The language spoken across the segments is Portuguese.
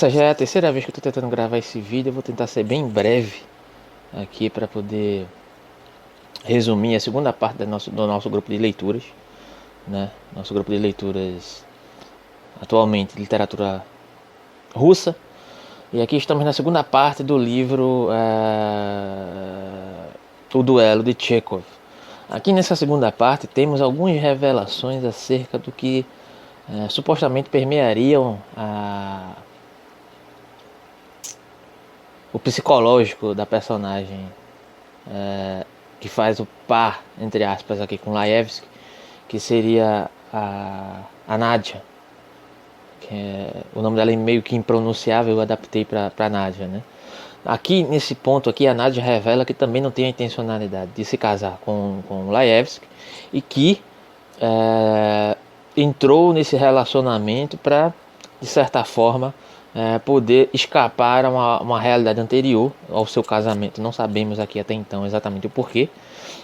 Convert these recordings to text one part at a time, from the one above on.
Essa já é a terceira vez que eu tô tentando gravar esse vídeo. Eu vou tentar ser bem breve aqui para poder resumir a segunda parte do nosso grupo de leituras, né? Nosso grupo de leituras atualmente de literatura russa. E aqui estamos na segunda parte do livro O Duelo de Chekhov. Aqui nessa segunda parte temos algumas revelações acerca do que supostamente permeariam o psicológico da personagem que faz o par, entre aspas, aqui com Laevski, que seria a Nadia, que o nome dela é meio que impronunciável, eu adaptei para Nadia, né? Aqui, nesse ponto aqui, a Nadia revela que também não tem a intencionalidade de se casar com Laevski e que entrou nesse relacionamento para, de certa forma, poder escapar a uma realidade anterior ao seu casamento. Não sabemos aqui até então exatamente o porquê,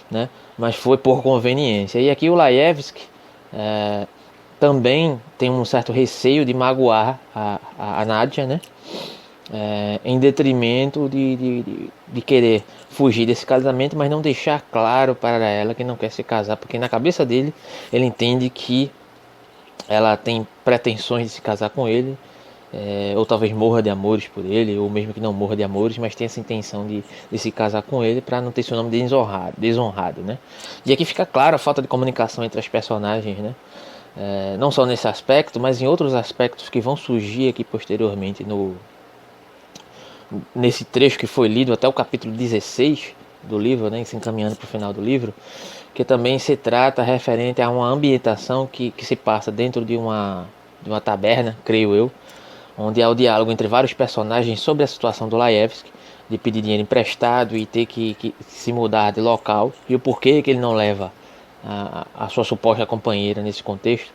né? Mas foi por conveniência. E aqui o Laevski também tem um certo receio de magoar a Nadia, né? Em detrimento de querer fugir desse casamento, mas não deixar claro para ela que não quer se casar, porque na cabeça dele ele entende que ela tem pretensões de se casar com ele, ou talvez morra de amores por ele, ou mesmo que não morra de amores, mas tem essa intenção de se casar com ele para não ter seu nome desonrado, né? E aqui fica claro a falta de comunicação entre as personagens, né? Não só nesse aspecto, mas em outros aspectos que vão surgir aqui posteriormente nesse trecho que foi lido até o capítulo 16 do livro, né, se encaminhando para o final do livro, que também se trata referente a uma ambientação que se passa dentro de uma taberna, creio eu, onde há o diálogo entre vários personagens sobre a situação do Laevski, de pedir dinheiro emprestado e ter que se mudar de local, e o porquê que ele não leva a sua suposta companheira nesse contexto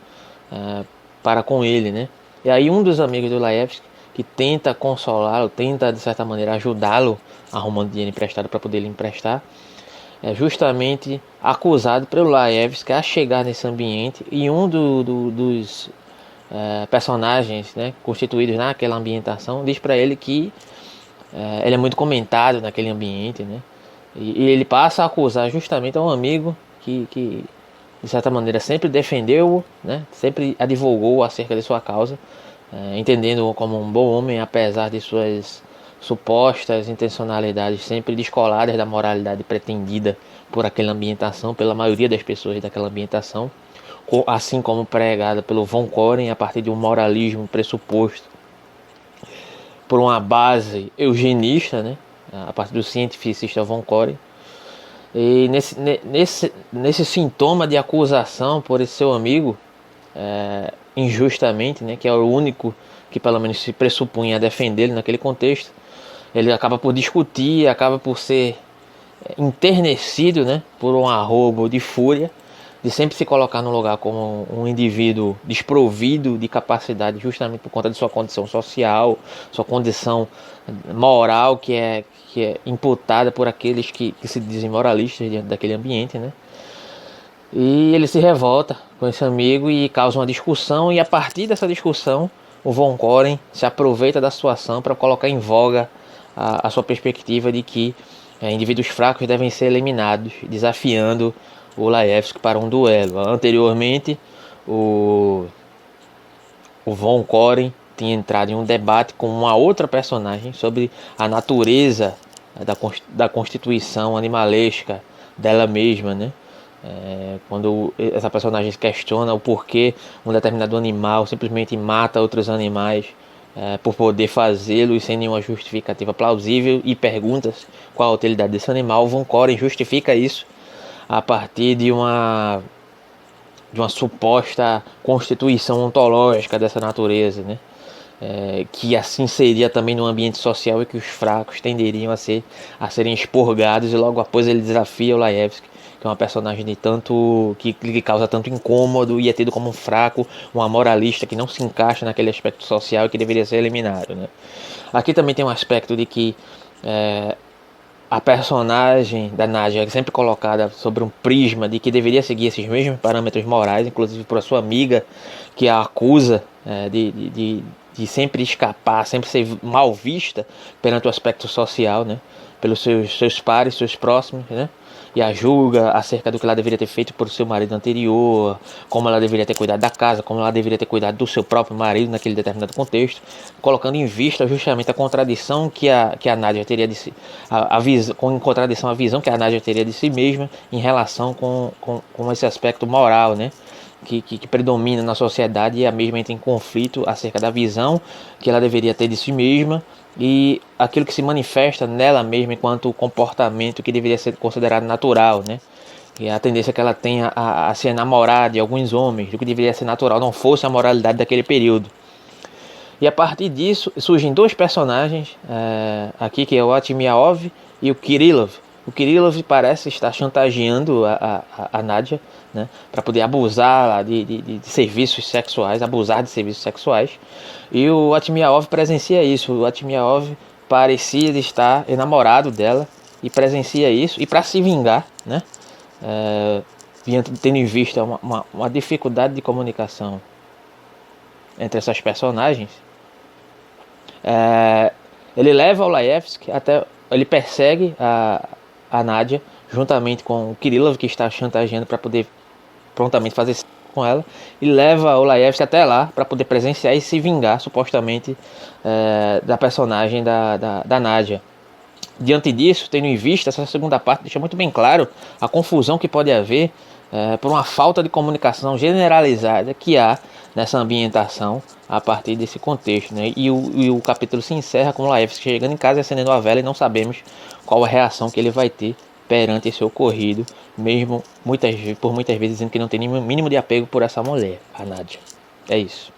para com ele, né? E aí um dos amigos do Laevski que tenta consolá-lo, tenta de certa maneira ajudá-lo arrumando dinheiro emprestado para poder lhe emprestar, é justamente acusado pelo Laevski a chegar nesse ambiente, e um dos personagens, né, constituídos naquela ambientação diz para ele que ele é muito comentado naquele ambiente, né, e ele passa a acusar justamente a um amigo que de certa maneira sempre defendeu, né, sempre advogou acerca de sua causa, entendendo-o como um bom homem, apesar de suas supostas intencionalidades sempre descoladas da moralidade pretendida por aquela ambientação, pela maioria das pessoas daquela ambientação, assim como pregada pelo Von Koren a partir de um moralismo pressuposto por uma base eugenista, né, a partir do cientificista Von Koren. E nesse sintoma de acusação por esse seu amigo, injustamente, né, que é o único que pelo menos se pressupunha a defendê-lo naquele contexto, ele acaba por discutir, acaba por ser enternecido, né, por um arrobo de fúria, de sempre se colocar no lugar como um indivíduo desprovido de capacidade, justamente por conta de sua condição social, sua condição moral, que é imputada por aqueles que se dizem moralistas diante daquele ambiente, né? E ele se revolta com esse amigo e causa uma discussão, e a partir dessa discussão o Von Koren se aproveita da situação para colocar em voga a sua perspectiva de que indivíduos fracos devem ser eliminados, desafiando o Laevski para um duelo. Anteriormente, o Von Koren tinha entrado em um debate com uma outra personagem sobre a natureza da constituição animalesca dela mesma, né? Quando essa personagem questiona o porquê um determinado animal simplesmente mata outros animais por poder fazê-lo e sem nenhuma justificativa plausível, e perguntas qual a utilidade desse animal, Von Koren justifica isso a partir de uma suposta constituição ontológica dessa natureza, né? Que assim seria também no ambiente social, e que os fracos tenderiam a serem expurgados, e logo após ele desafia o Laevski, que é uma personagem de tanto que causa tanto incômodo e é tido como um fraco, um amoralista que não se encaixa naquele aspecto social e que deveria ser eliminado, né? Aqui também tem um aspecto de que a personagem da Nadia é sempre colocada sobre um prisma de que deveria seguir esses mesmos parâmetros morais, inclusive por sua amiga que a acusa de sempre escapar, sempre ser mal vista perante o aspecto social, né? Pelos seus pares, seus próximos, né? E a julga acerca do que ela deveria ter feito por seu marido anterior, como ela deveria ter cuidado da casa, como ela deveria ter cuidado do seu próprio marido naquele determinado contexto, colocando em vista justamente a contradição que a Nádia teria de si, em contradição a visão que a Nádia teria de si mesma em relação com esse aspecto moral, né? Que predomina na sociedade, e a mesma entra em conflito acerca da visão que ela deveria ter de si mesma e aquilo que se manifesta nela mesma enquanto comportamento que deveria ser considerado natural, né? E a tendência que ela tem a se enamorar de alguns homens, do que deveria ser natural, não fosse a moralidade daquele período. E a partir disso surgem dois personagens aqui, que é o Atmiaov e o Kirillov. O Kirillov parece estar chantageando a Nádia, né, para poder abusar de serviços sexuais, abusar de serviços sexuais. E o Atmiaov presencia isso. O Atmiaov parecia estar enamorado dela e presencia isso. E para se vingar, né, tendo em vista uma dificuldade de comunicação entre essas personagens, ele leva o Laevski até, ele persegue a Nádia juntamente com o Kirillov, que está chantageando para poder prontamente fazer isso com ela, e leva o Laevski até lá para poder presenciar e se vingar supostamente da personagem da Nádia. Diante disso, tendo em vista, essa segunda parte deixa muito bem claro a confusão que pode haver por uma falta de comunicação generalizada que há nessa ambientação a partir desse contexto, né? E o capítulo se encerra com o Laevski chegando em casa e acendendo a vela, e não sabemos qual a reação que ele vai ter perante esse ocorrido, mesmo por muitas vezes dizendo que não tem nem o mínimo de apego por essa mulher, a Nádia. É isso.